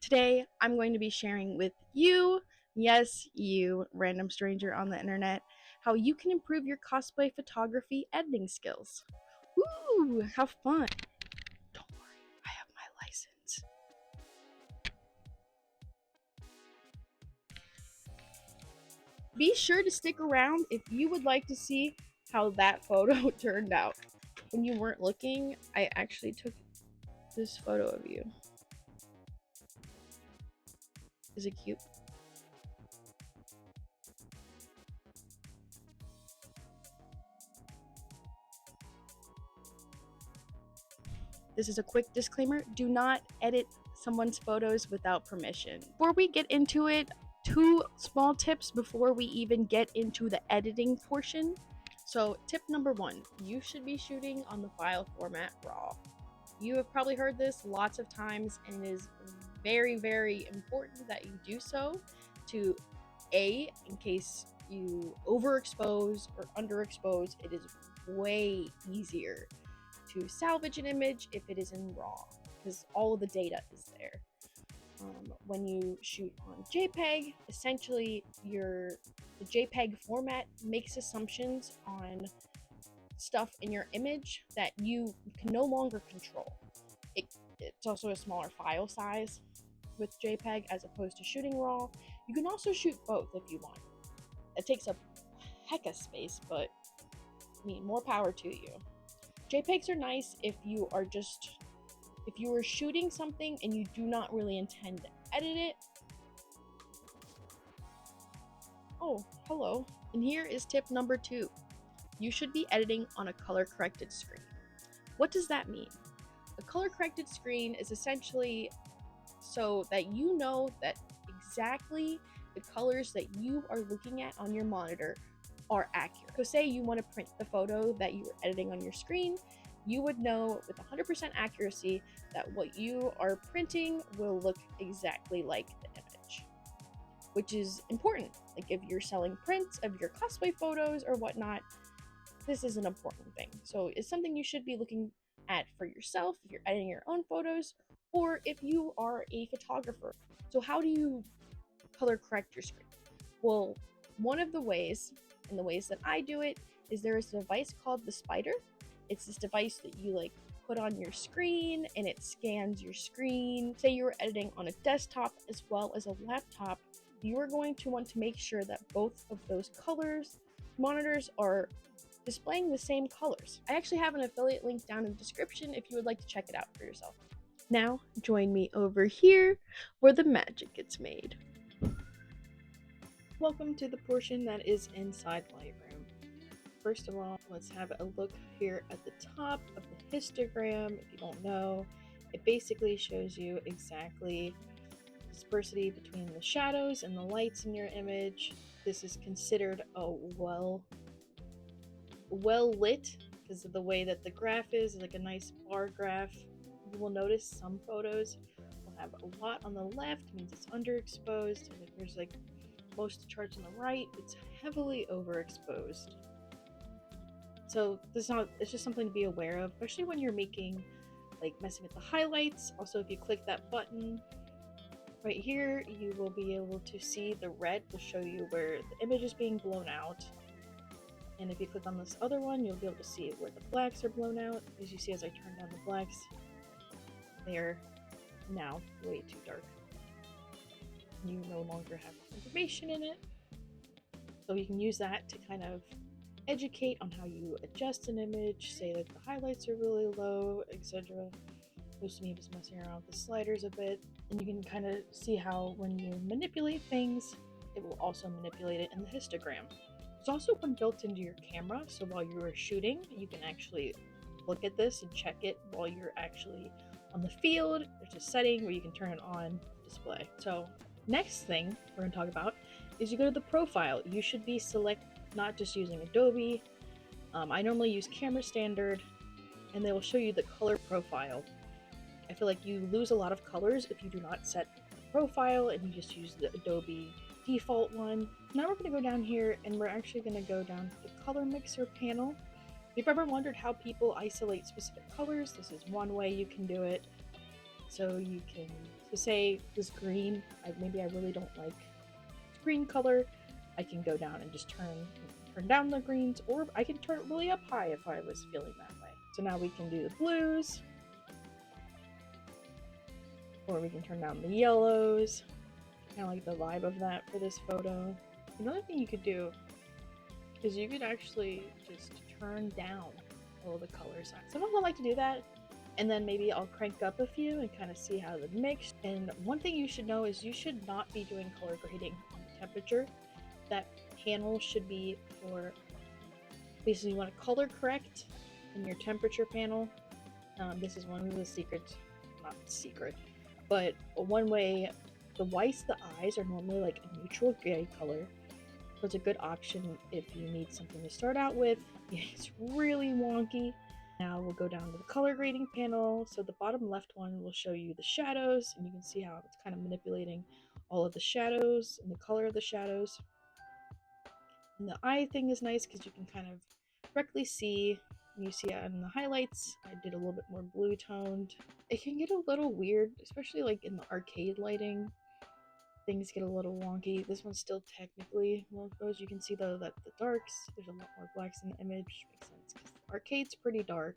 Today, I'm going to be sharing with you, yes, you, random stranger on the internet, how you can improve your cosplay photography editing skills. Woo! How fun! Don't worry, I have my license. Be sure to stick around if you would like to see how that photo turned out. When you weren't looking, I actually took this photo of you. Is it cute? This is a quick disclaimer. Do not edit someone's photos without permission. Before we get into it, two small tips before we even get into the editing portion. So tip number one, you should be shooting on the file format RAW. You have probably heard this lots of times, and it is very, very important that you do so to in case you overexpose or underexpose, it is way easier to salvage an image if it is in RAW because all of the data is there. When you shoot on JPEG, essentially the JPEG format makes assumptions on stuff in your image that you can no longer control. It's also a smaller file size with JPEG as opposed to shooting RAW. You can also shoot both if you want. It takes a heck of space, but I mean, more power to you. JPEGs are nice if you are shooting something and you do not really intend to edit it. Oh, hello. And here is tip number 2. You should be editing on a color corrected screen. What does that mean? A color corrected screen is essentially so that you know that exactly the colors that you are looking at on your monitor are accurate. So say you want to print the photo that you are editing on your screen, you would know with 100% accuracy that what you are printing will look exactly like the image, which is important. Like if you're selling prints of your cosplay photos or whatnot, this is an important thing. So it's something you should be looking at for yourself if you're editing your own photos or if you are a photographer. So how do you color correct your screen? Well, one of the ways, and the ways that I do it, is there is a device called the Spider. It's this device that you put on your screen and it scans your screen. Say you were editing on a desktop as well as a laptop, you are going to want to make sure that both of those monitors are displaying the same colors. I actually have an affiliate link down in the description if you would like to check it out for yourself. Now, join me over here where the magic gets made. Welcome to the portion that is inside Lightroom. First of all, let's have a look here at the top of the histogram. If you don't know, it basically shows you exactly dispersity between the shadows and the lights in your image. This is considered a well lit because of the way that the graph is like a nice bar graph. You will notice some photos will have a lot on the left, means it's underexposed. Like there's most of the charts on the right, it's heavily overexposed. So it's just something to be aware of, especially when you're messing with the highlights. Also, if you click that button right here, you will be able to see the red will show you where the image is being blown out. And if you click on this other one, you'll be able to see where the blacks are blown out. As you see, as I turn down the blacks, they are now way too dark. You no longer have information in it. So you can use that to kind of educate on how you adjust an image, say that the highlights are really low, etc. Most of me was messing around with the sliders a bit, and you can kind of see how when you manipulate things, it will also manipulate it in the histogram. There's also one built into your camera, so while you are shooting, you can actually look at this and check it while you're actually on the field. There's a setting where you can turn it on display. So next thing we're going to talk about is you go to the profile. You should be not just using Adobe. I normally use Camera Standard, and they will show you the color profile. I feel like you lose a lot of colors if you do not set the profile and you just use the Adobe default one. Now we're going to go down here and we're actually going to go down to the color mixer panel. If you've ever wondered how people isolate specific colors, this is one way you can do it. So you can So say this green, maybe I really don't like green color, I can go down and just turn down the greens, or I can turn it really up high if I was feeling that way. So now we can do the blues, or we can turn down the yellows. Kind of like the vibe of that for this photo. Another thing you could do is you could actually just turn down all the colors. Sometimes I like to do that, and then maybe I'll crank up a few and kind of see how they mix. And one thing you should know is you should not be doing color grading on temperature. That panel should be for, basically you want to color correct in your temperature panel. This is one of the secrets, not secret, but one way, the whites of the eyes are normally like a neutral gray color. So it's a good option if you need something to start out with. It's really wonky. Now we'll go down to the color grading panel. So the bottom left one will show you the shadows, and you can see how it's kind of manipulating all of the shadows and the color of the shadows. And the eye thing is nice because you can kind of directly see, and you see it in the highlights. I did a little bit more blue toned. It can get a little weird, especially like in the arcade lighting. Things get a little wonky. This one's still technically well exposed. You can see though that the darks, there's a lot more blacks in the image. Makes sense because the arcade's pretty dark.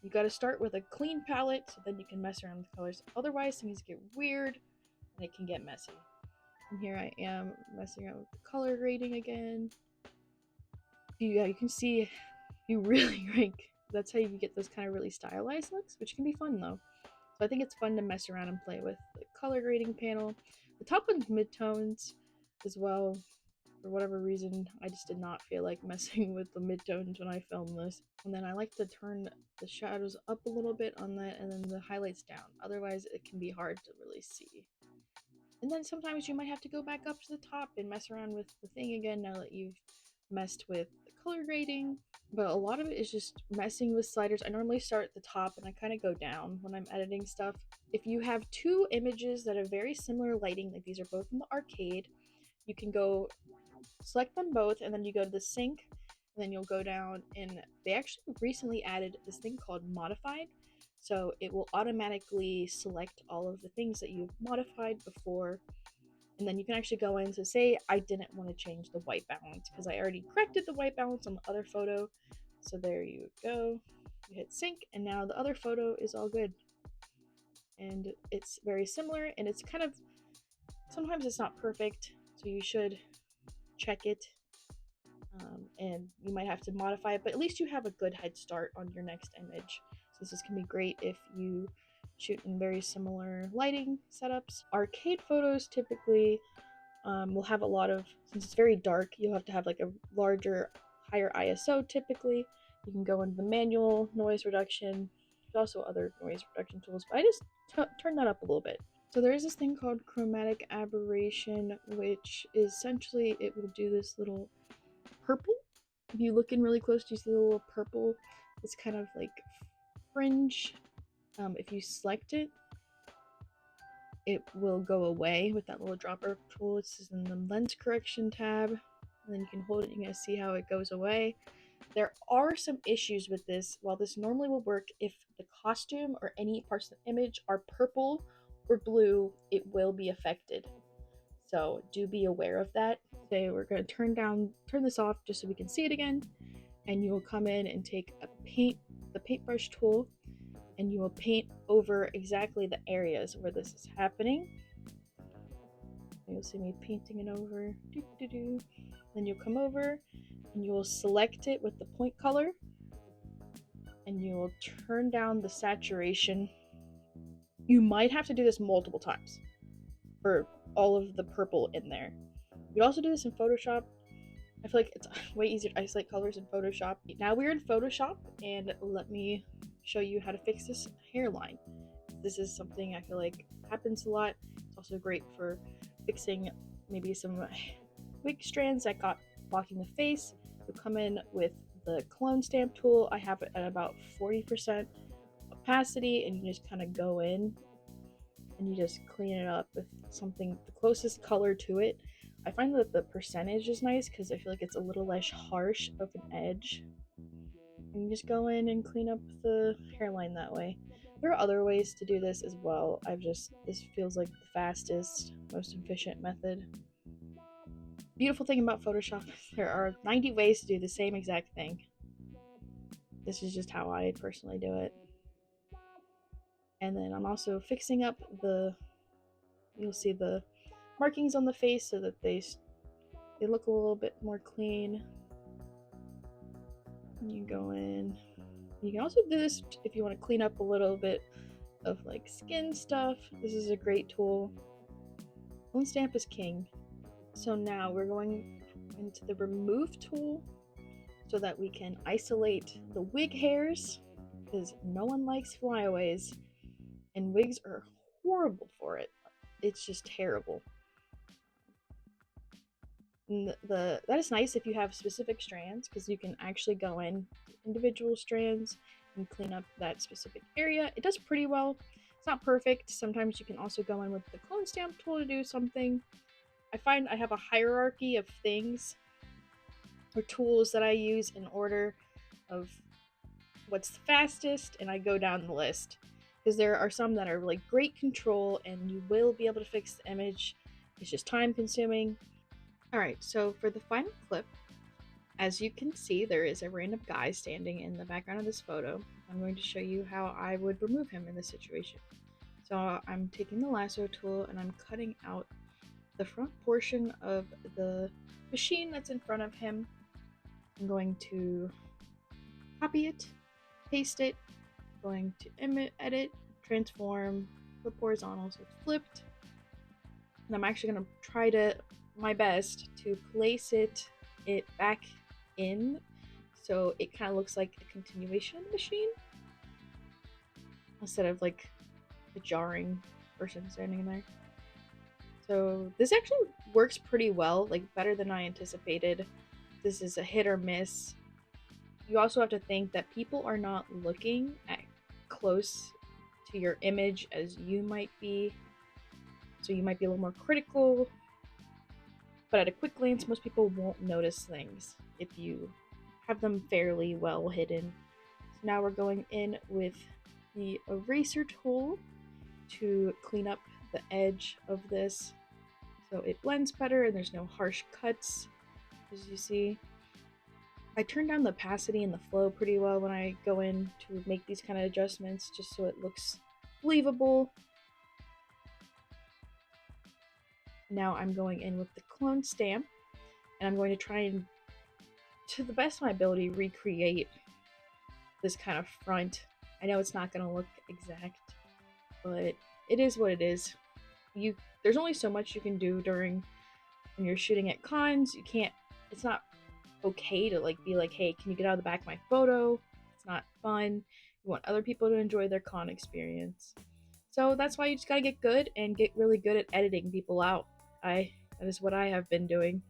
You got to start with a clean palette so then you can mess around with colors. Otherwise, things get weird and it can get messy. And here I am messing around with the color grading again. Yeah, you can see you really like, that's how you get those kind of really stylized looks, which can be fun though. So I think it's fun to mess around and play with the color grading panel. The top one's midtones as well. For whatever reason, I just did not feel like messing with the midtones when I filmed this. And then I like to turn the shadows up a little bit on that and then the highlights down. Otherwise, it can be hard to really see. And then sometimes you might have to go back up to the top and mess around with the thing again now that you've messed with the color grading. But a lot of it is just messing with sliders. I normally start at the top and I kind of go down when I'm editing stuff. If you have two images that have very similar lighting, like these are both in the arcade, you can go select them both and then you go to the sync, and then you'll go down, and they actually recently added this thing called modified. So it will automatically select all of the things that you've modified before, and then you can actually go in. So say I didn't want to change the white balance because I already corrected the white balance on the other photo. So there you go. You hit sync and now the other photo is all good. And it's very similar, and it's kind of, sometimes it's not perfect, so you should check it. And you might have to modify it, but at least you have a good head start on your next image. So this can be great if you shoot in very similar lighting setups. Arcade photos typically will have a lot of, since it's very dark, you'll have to have like a larger, higher ISO typically. You can go into the manual noise reduction. There's also other noise reduction tools, but I just turn that up a little bit. So there is this thing called chromatic aberration, which is essentially, it will do this little purple. If you look in really close, you see the little purple. It's kind of like fringe. If you select it, it will go away with that little dropper tool. It's in the lens correction tab, and then you can hold it. You're gonna see how it goes away. There are some issues with this. While this normally will work, if the costume or any parts of the image are purple or blue, it will be affected. So do be aware of that. So we're going to turn this off just so we can see it again. And you will come in and take the paintbrush tool, and you will paint over exactly the areas where this is happening. You'll see me painting it over. Then you'll come over and you will select it with the point color, and you will turn down the saturation. You might have to do this multiple times for all of the purple in there. You can also do this in Photoshop. I feel like it's way easier to isolate colors in Photoshop. Now we're in Photoshop, and let me show you how to fix this hairline. This is something I feel like happens a lot. It's also great for fixing maybe some wig strands that got blocking the face. You'll come in with the clone stamp tool. I have it at about 40% opacity, and you just kind of go in and you just clean it up with something, the closest color to it. I find that the percentage is nice because I feel like it's a little less harsh of an edge. And you just go in and clean up the hairline that way. There are other ways to do this as well. This feels like the fastest, most efficient method. Beautiful thing about Photoshop, there are 90 ways to do the same exact thing. This is just how I personally do it. And then I'm also fixing up you'll see the markings on the face so that they look a little bit more clean. You go in. You can also do this if you want to clean up a little bit of like skin stuff. This is a great tool. Clone stamp is king. So now we're going into the remove tool so that we can isolate the wig hairs, because no one likes flyaways and wigs are horrible for it. It's just terrible. And that is nice if you have specific strands, because you can actually go in individual strands and clean up that specific area. It does pretty well. It's not perfect. Sometimes you can also go in with the clone stamp tool to do something. I find I have a hierarchy of things or tools that I use in order of what's the fastest, and I go down the list, because there are some that are like great control and you will be able to fix the image. It's just time consuming. Alright, so for the final clip, as you can see, there is a random guy standing in the background of this photo. I'm going to show you how I would remove him in this situation. So I'm taking the lasso tool and I'm cutting out the front portion of the machine that's in front of him. I'm going to copy it, paste it, going to edit, transform, flip horizontal so it's flipped. And I'm actually going to try my best to place it back in so it kind of looks like a continuation of the machine instead of like a jarring person standing in there. So this actually works pretty well, like better than I anticipated. This is a hit or miss. You also have to think that people are not looking at close to your image as you might be, so you might be a little more critical. But at a quick glance, most people won't notice things if you have them fairly well hidden. So now we're going in with the eraser tool to clean up the edge of this so it blends better and there's no harsh cuts, as you see. I turn down the opacity and the flow pretty well when I go in to make these kind of adjustments, just so it looks believable. Now I'm going in with the clone stamp, and I'm going to try and, to the best of my ability, recreate this kind of front. I know it's not going to look exact, but it is what it is. There's only so much you can do when you're shooting at cons. It's not okay to like be like, hey, can you get out of the back of my photo? It's not fun. You want other people to enjoy their con experience. So that's why you just gotta get good and get really good at editing people out. That is what I have been doing.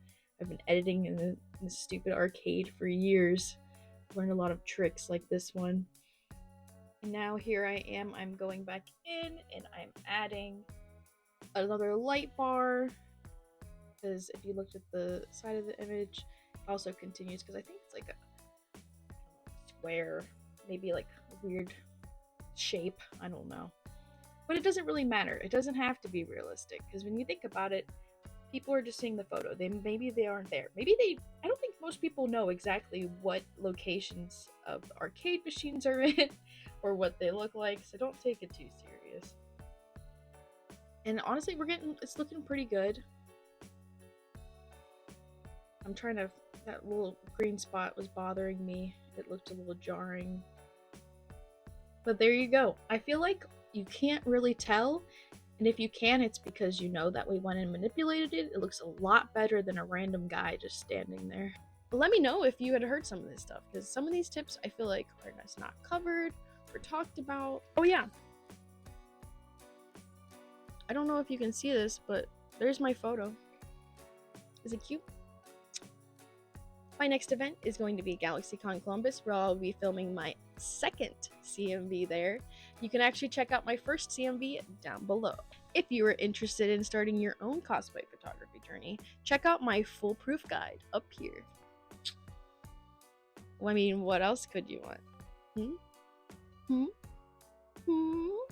I've been editing in the stupid arcade for years. Learned a lot of tricks like this one. And now here I am. I'm going back in and I'm adding another light bar, because if you looked at the side of the image, it also continues, because I think it's like a square, maybe like a weird shape. I don't know. But it doesn't really matter. It doesn't have to be realistic, because when you think about it, people are just seeing the photo. Maybe they aren't there. I don't think most people know exactly what locations of the arcade machines are in or what they look like, so don't take it too serious. And honestly, it's looking pretty good. That little green spot was bothering me. It looked a little jarring. But there you go. I feel like you can't really tell, and if you can, it's because you know that we went and manipulated it. It looks a lot better than a random guy just standing there. But let me know if you had heard some of this stuff, because some of these tips I feel like are just not covered or talked about. Oh yeah, I don't know if you can see this, but there's my photo. Is it cute? My next event is going to be GalaxyCon Columbus, where I'll be filming my second CMV there. You can actually check out my first CMV down below. If you are interested in starting your own cosplay photography journey, check out my foolproof guide up here. I mean, what else could you want? Hmm.